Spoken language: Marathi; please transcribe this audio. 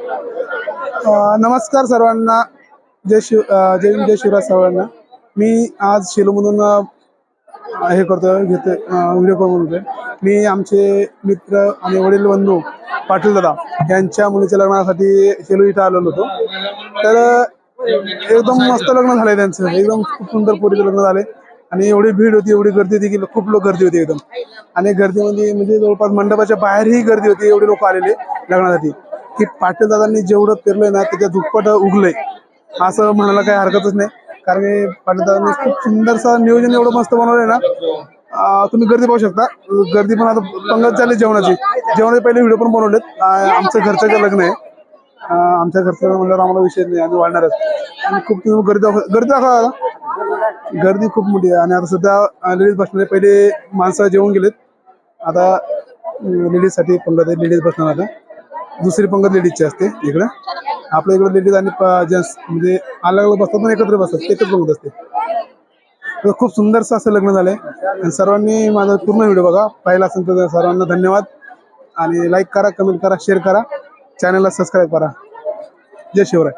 नमस्कार सर्वांना. जय शिवराज सर्वांना. मी आज शेलूमधून हे करतोय व्हिडिओ कॉल म्हणतोय. मी आमचे मित्र आणि वडील बंधू पाटील दादा यांच्या मुलीच्या लग्नासाठी शेलू इथं आलेलो होतो. तर एकदम मस्त लग्न झालंय त्यांचं. एकदम खूप सुंदर पोरीचं लग्न झालंय आणि एवढी भीड होती, एवढी गर्दी होती की खूप लोक गर्दी होती एकदम. आणि गर्दीमध्ये म्हणजे जवळपास मंडपाच्या बाहेरही गर्दी होती, एवढे लोक आलेले लग्नासाठी की पाटील दादांनी जेवढं पेरलंय ना त्याच्या दुप्पट उगलंय असं म्हणायला काही हरकतच नाही. कारण की पाटील दादांनी खूप सुंदरसं नियोजन एवढं मस्त बनवलंय ना. तुम्ही गर्दी पाहू शकता. गर्दी पण आता पंगत झाली जेवणाचे पहिले व्हिडिओ पण बनवलेत. आमचं घरचं जे लग्न आहे, आमच्या घरचं म्हणल्यावर आम्हाला विषय नाही, आम्ही वाढणारच. आणि खूप गर्दी दाखवा. गर्दी खूप मोठी आहे आणि आता सध्या लेडीज बसणारे. पहिले माणसं जेवून गेलेत, आता लेडीजसाठी पंगत आहे. लेडीज बसणार आता. दुसरी पंगत लेडीजची असते इकडं. आपल्या इकडे लेडीज आणि जेंट्स म्हणजे अलग अलग बसतात पण एकत्र बसतात, एकच पंगत असते. तर खूप सुंदरसं असं लग्न झालंय आणि सर्वांनी माझा पूर्ण व्हिडिओ बघा. पाहिला असेल तर सर्वांना धन्यवाद. आणि लाईक करा, कमेंट करा, शेअर करा, चॅनलला सबस्क्राईब करा. जय शिवराय.